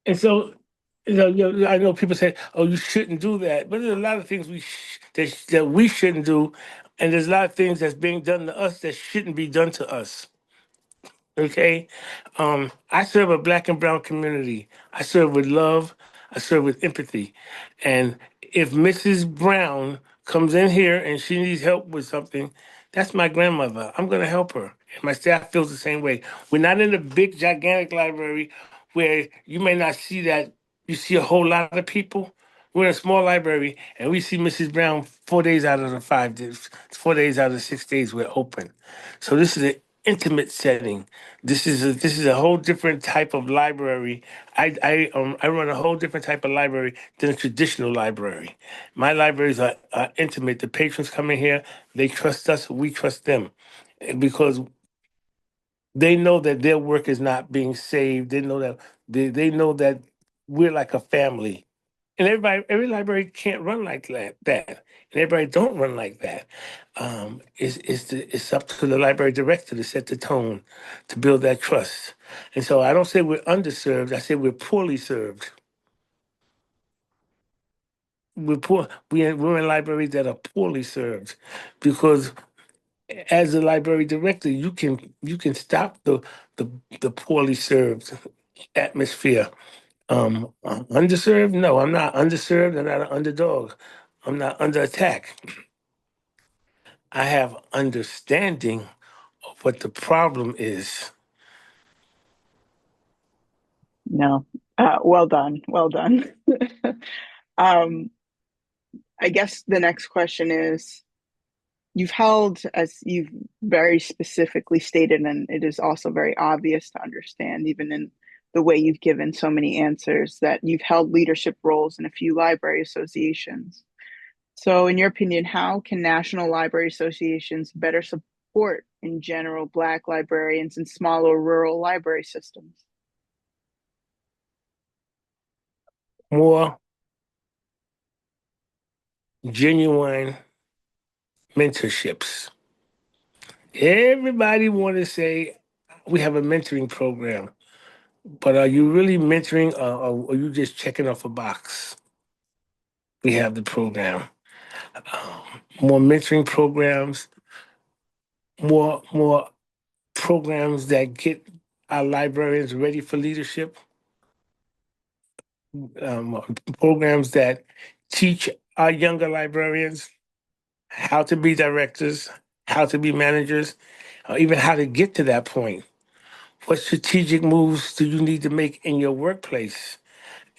And so, I know people say, "Oh, you shouldn't do that," but there's a lot of things that we shouldn't do, and there's a lot of things that's being done to us that shouldn't be done to us. Okay, I serve a black and brown community. I serve with love. I serve with empathy, and if Mrs. Brown comes in here and she needs help with something, that's my grandmother. I'm going to help her, and my staff feels the same way. We're not in a big, gigantic library where you may not see that. You see a whole lot of people. We're in a small library, and we see Mrs. Brown 4 days out of the 5 days, 4 days out of the 6 days we're open. So this is an intimate setting. This is a whole different type of library. I run a whole different type of library than a traditional library. My libraries are intimate. The patrons come in here, they trust us, we trust them, because they know that their work is not being saved. They know that we're like a family. And every library can't run like that. And everybody don't run like that. It's up to the library director to set the tone, to build that trust. And so I don't say we're underserved. I say we're poorly served. We're poor. We're in libraries that are poorly served, because as a library director, you can stop the the poorly served atmosphere. Underserved? No, I'm not underserved. I'm not an underdog. I'm not under attack. I have understanding of what the problem is. No, well done, well done. um, I guess the next question is, you've held, as you've very specifically stated, and it is also very obvious to understand, even in the way you've given so many answers, that you've held leadership roles in a few library associations. So, in your opinion, how can national library associations better support, in general, Black librarians in smaller rural library systems? More genuine mentorships. Everybody want to say we have a mentoring program, but are you really mentoring, or are you just checking off a box? We have the program. More mentoring programs, more programs that get our librarians ready for leadership. um, programs that teach our younger librarians how to be directors, how to be managers, or even how to get to that point. What strategic moves do you need to make in your workplace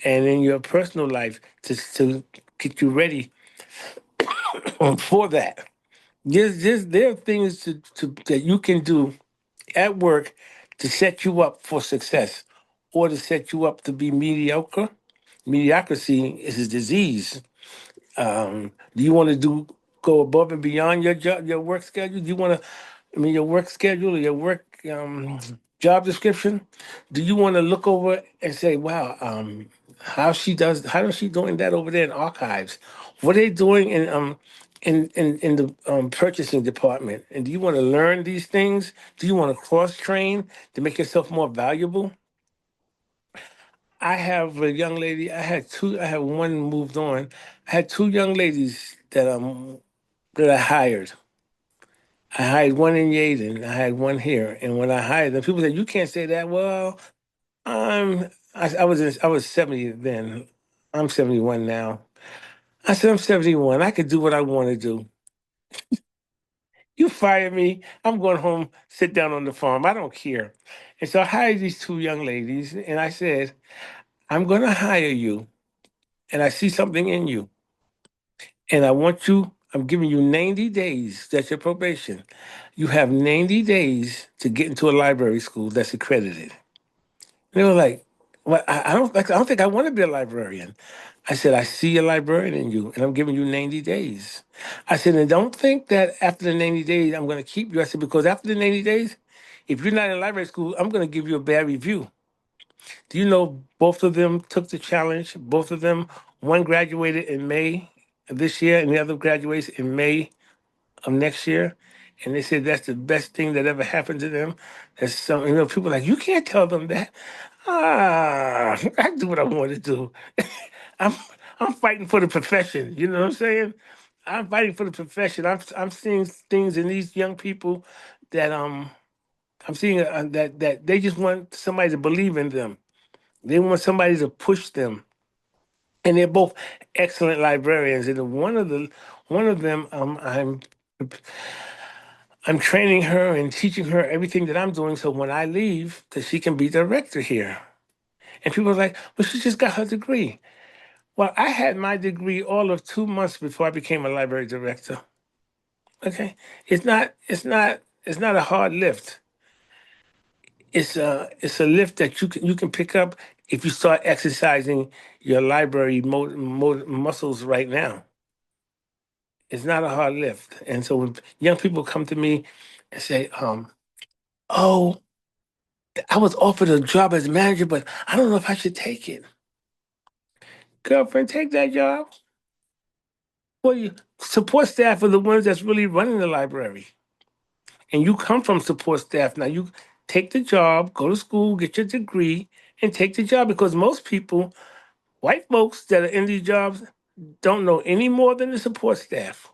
and in your personal life to get you ready for that? There are things that you can do at work to set you up for success or to set you up to be mediocre. Mediocrity is a disease. Do you want to go above and beyond your job, your work schedule? Do you want to, your work schedule or your work job description? Do you want to look over and say, "Wow, how is she doing that over there in archives? What are they doing in the purchasing department? And do you want to learn these things? Do you want to cross train to make yourself more valuable?" I have a young lady. I had two. I had one moved on. I had two young ladies that I hired. I hired one in Yaden. I had one here. And when I hired them, people said, "You can't say that." Well, I was 70 then. I'm 71 now. I said, "I'm 71. I could do what I want to do. You fire me. I'm going home, sit down on the farm. I don't care." And so I hired these two young ladies, and I said, "I'm going to hire you, and I see something in you. And I'm giving you 90 days. That's your probation. You have 90 days to get into a library school that's accredited." They were like, "Well, I don't think I want to be a librarian." I said, "I see a librarian in you, and I'm giving you 90 days." I said, "And don't think that after the 90 days, I'm going to keep you." I said, "Because after the 90 days, if you're not in library school, I'm going to give you a bad review." Do you know both of them took the challenge? Both of them, one graduated in May of this year, and the other graduates in May of next year. And they said that's the best thing that ever happened to them. That's some, people are like, "You can't tell them that." I do what I want to do. I'm I'm fighting for the profession. You know what I'm saying? I'm fighting for the profession. I'm seeing things in these young people that I'm seeing that they just want somebody to believe in them. They want somebody to push them, and they're both excellent librarians. And one of them, I'm training her and teaching her everything that I'm doing. So when I leave, that she can be director here. And people are like, "Well, she just got her degree." Well, I had my degree all of 2 months before I became a library director. Okay, it's not a hard lift. It's a lift that you can pick up if you start exercising your library muscles right now. It's not a hard lift. And so when young people come to me and say, "Oh, I was offered a job as manager, but I don't know if I should take it." Girlfriend, take that job. Well, you support staff are the ones that's really running the library. And you come from support staff. Now you take the job, go to school, get your degree, and take the job because most people, white folks that are in these jobs, don't know any more than the support staff.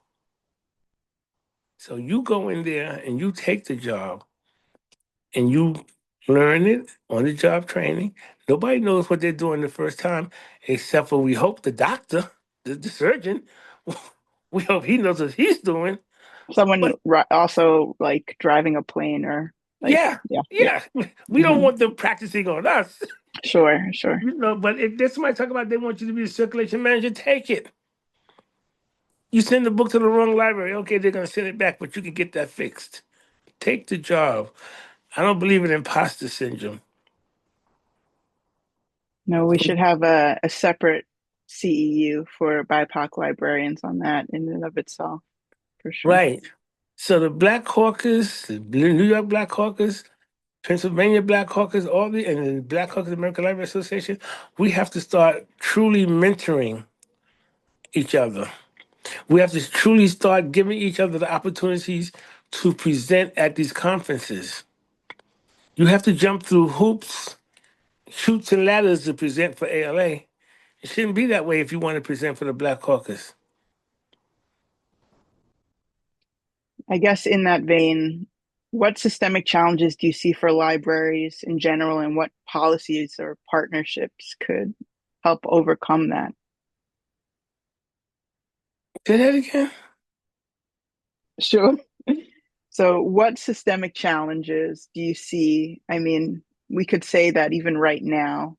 So you go in there and you take the job and you learn it on the job training. Nobody knows what they're doing the first time, except for we hope the doctor, the surgeon, we hope he knows what he's doing. Someone But also like driving a plane or like, yeah, yeah, yeah. yeah, we don't Hmm. want them practicing on us. Sure, sure. But if there's somebody talking about they want you to be the circulation manager, take it. You send the book to the wrong library, okay, they're gonna send it back, but you can get that fixed. Take the job. I don't believe in imposter syndrome. No, we should have a separate CEU for BIPOC librarians on that in and of itself, for sure. Right. So the Black Caucus, the New York Black Caucus, Pennsylvania Black Caucus, all the and the Black Caucus American Library Association, we have to start truly mentoring each other. We have to truly start giving each other the opportunities to present at these conferences. You have to jump through hoops, shoots, and ladders to present for ALA. It shouldn't be that way if you want to present for the Black Caucus. I guess in that vein, what systemic challenges do you see for libraries in general, and what policies or partnerships could help overcome that? Say that again. Sure. So, what systemic challenges do you see? I mean, we could say that even right now,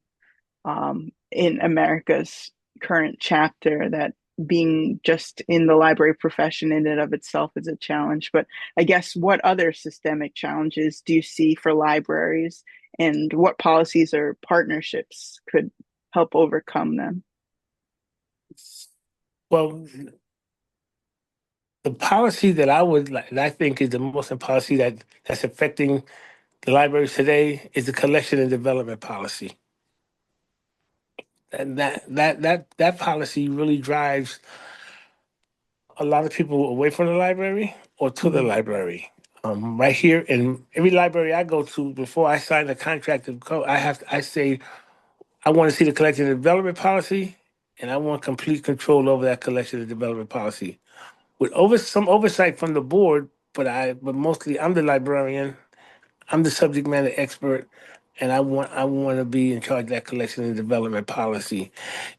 in America's current chapter, that being just in the library profession in and of itself is a challenge. But I guess what other systemic challenges do you see for libraries, and what policies or partnerships could help overcome them? Well, the policy that I would like, that I think is the most important policy that's affecting the libraries today is the collection and development policy. And that policy really drives a lot of people away from the library or to the Mm-hmm. library. Right here in every library I go to, before I sign a contract to go, I say I want to see the collection and development policy, and I want complete control over that collection and development policy with some oversight from the board. But mostly I'm the librarian. I'm the subject matter expert, and I want to be in charge of that collection and development policy,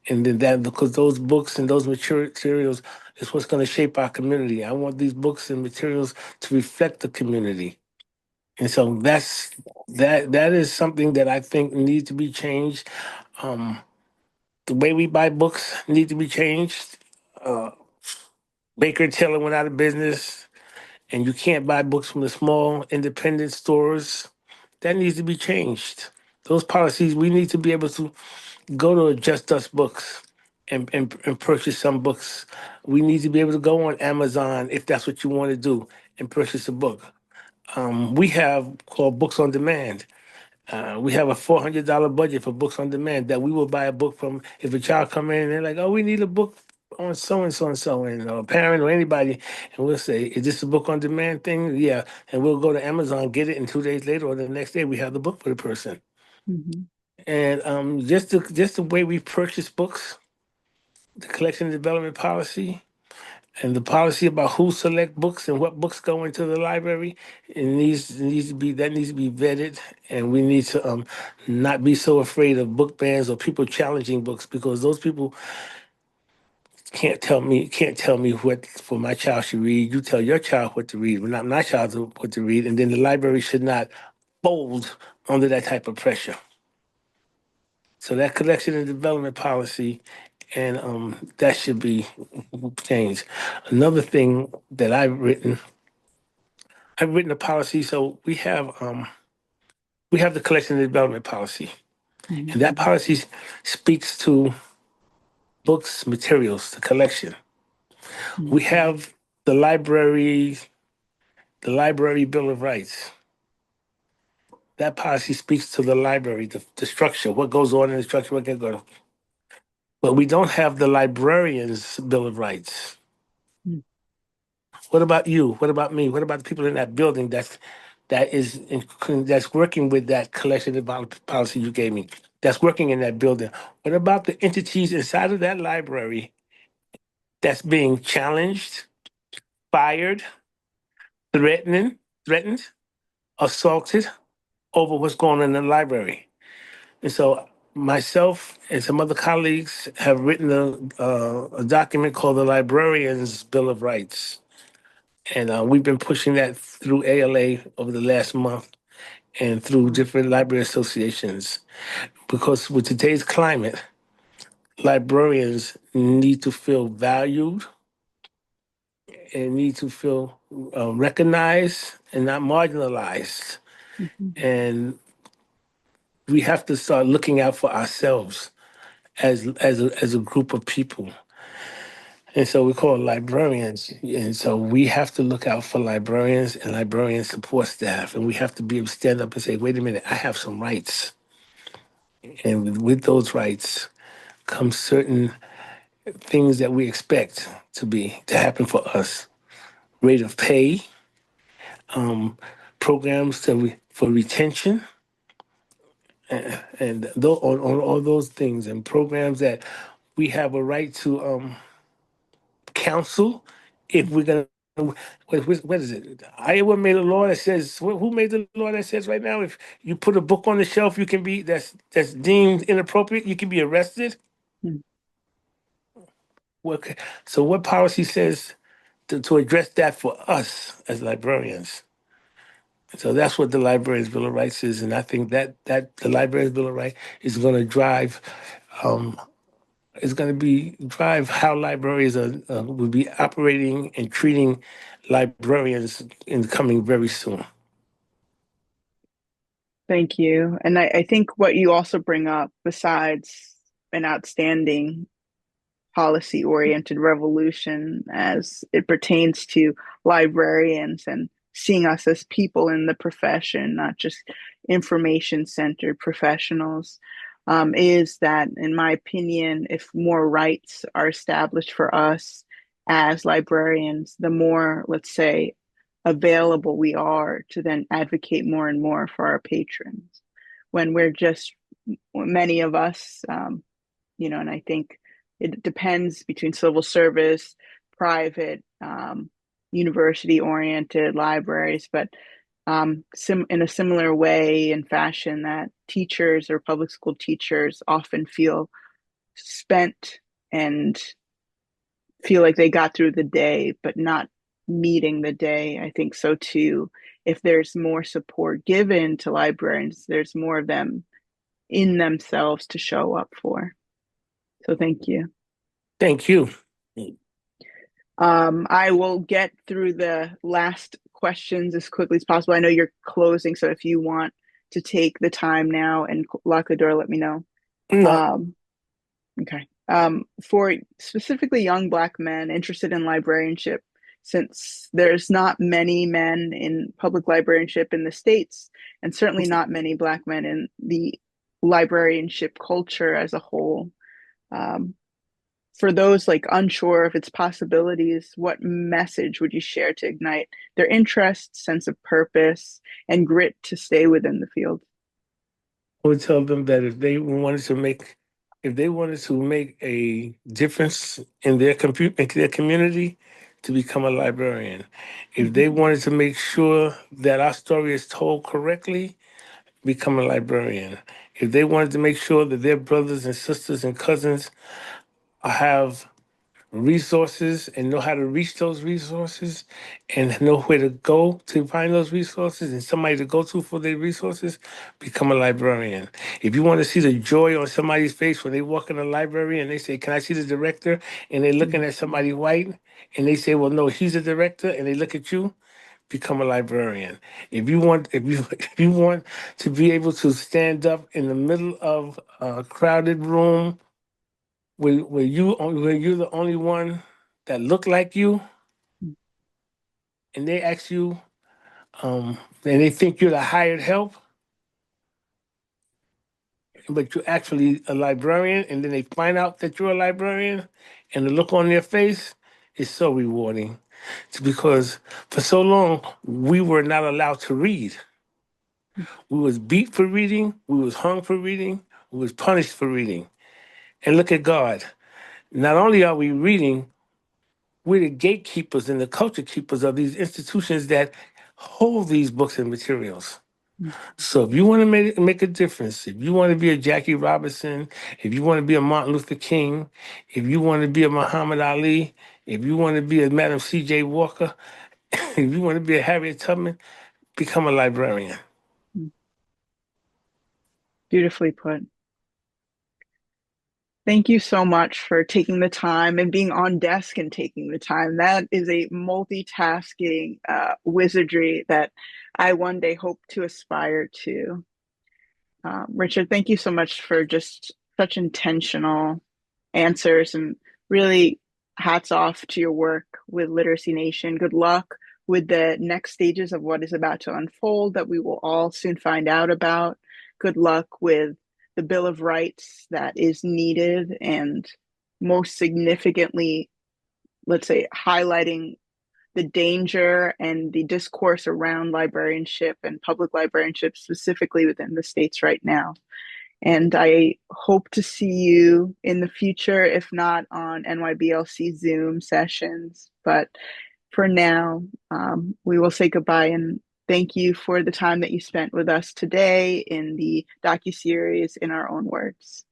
and then that, because those books and those materials is what's going to shape our community. I want these books and materials to reflect the community, and so that is something that I think needs to be changed. Um, the way we buy books need to be changed. Uh, Baker Taylor went out of business, and you can't buy books from the small independent stores. That needs to be changed. Those policies, we need to be able to go to Just Us Books and purchase some books. We need to be able to go on Amazon if that's what you want to do and purchase a book. We have called Books on Demand. We have a $400 budget for books on demand that we will buy a book from. If a child come in and they're like, "Oh, we need a book on so and so and so," and or a parent or anybody, and we'll say, "Is this a book on demand thing?" Yeah, and we'll go to Amazon, get it, and 2 days later or the next day we have the book for the person. Mm-hmm. And just the way we purchase books, the collection and development policy, and the policy about who select books and what books go into the library, it needs to be vetted, and we need to not be so afraid of book bans or people challenging books, because those people can't tell me what for my child should read. You tell your child what to read, but not my child what to read, and then the library should not fold under that type of pressure. So that collection and development policy, and that should be changed. Another thing that I've written a policy. So we have the collection and development policy, Mm-hmm. and that policy speaks to books, materials, the collection. We have the library, the library Bill of Rights. That policy speaks to the library, the structure, what goes on in the structure, what can go. But we don't have the librarian's Bill of Rights. Mm-hmm. What about you? What about me? What about the people in that building that's working with that collection development policy you gave me? That's working in that building. What about the entities inside of that library that's being challenged, fired, threatening, threatened, assaulted over what's going on in the library? And so myself and some other colleagues have written a document called the Librarians Bill of Rights. And we've been pushing that through ALA over the last month and through different library associations. Because with today's climate, librarians need to feel valued and need to feel recognized and not marginalized. And we have to start looking out for ourselves as a group of people. And so we call it librarians. And so we have to look out for librarians and librarian support staff. And we have to be able to stand up and say, wait a minute, I have some rights. And with those rights come certain things that we expect to happen for us. Rate of pay, programs for retention, and on all those things, and programs that we have a right to counsel if we're gonna. What is it? Iowa made a law that says, who made the law that says right now if you put a book on the shelf, you can be that's deemed inappropriate, you can be arrested. So what policy says to address that for us as librarians? So that's what the Librarians Bill of Rights is, and I think that the Librarians Bill of Rights is going to drive um, drive how libraries will be operating and treating librarians in coming very soon. Thank you. And I think what you also bring up, besides an outstanding policy oriented revolution as it pertains to librarians and seeing us as people in the profession, not just information centered professionals, is that, in my opinion, if more rights are established for us as librarians, the more, let's say, available we are to then advocate more and more for our patrons. When we're just many of us, and I think it depends between civil service, private, university oriented libraries, but in a similar way and fashion that teachers or public school teachers often feel spent and feel like they got through the day, but not meeting the day. I think so too. If there's more support given to librarians, there's more of them in themselves to show up for. So thank you. Thank you. I will get through the last questions as quickly as possible. I know you're closing, so if you want to take the time now and lock the door, let me know. No, Um, okay. For specifically young Black men interested in librarianship, since there's not many men in public librarianship in the States, and certainly not many Black men in the librarianship culture as a whole. Um, for those like unsure of its possibilities, what message would you share to ignite their interest, sense of purpose, and grit to stay within the field? I would tell them that if they wanted to make a difference in in their community, to become a librarian. If Mhm. they wanted to make sure that our story is told correctly, become a librarian. If they wanted to make sure that their brothers and sisters and cousins have resources and know how to reach those resources and know where to go to find those resources and somebody to go to for their resources, become a librarian. If you want to see the joy on somebody's face when they walk in the library and they say, "Can I see the director?" and they're looking at somebody white and they say, "Well, no, he's the director," and they look at you, become a librarian. If you want to be able to stand up in the middle of a crowded room where you're the only one that look like you, and they ask you, and they think you're the hired help, but you're actually a librarian, and then they find out that you're a librarian, and the look on their face is so rewarding. It's because for so long we were not allowed to read. We was beat for reading, we was hung for reading, we was punished for reading. And look at God. Not only are we reading, we're the gatekeepers and the culture keepers of these institutions that hold these books and materials. So if you want to make a difference, if you want to be a Jackie Robinson, if you want to be a Martin Luther King, if you want to be a Muhammad Ali, if you want to be a Madam C.J. Walker, if you want to be a Harriet Tubman, become a librarian. Beautifully put. Thank you so much for taking the time and being on desk and taking the time. That is a multitasking wizardry that I one day hope to aspire to. Richard, thank you so much for just such intentional answers and really hats off to your work with Literacy Nation. Good luck with the next stages of what is about to unfold that we will all soon find out about. Good luck with the Bill of Rights that is needed and most significantly, let's say, highlighting the danger and the discourse around librarianship and public librarianship specifically within the states right now. And I hope to see you in the future, if not on NYBLC Zoom sessions. But for now, we will say goodbye and thank you for the time that you spent with us today in the docuseries In Our Own Words.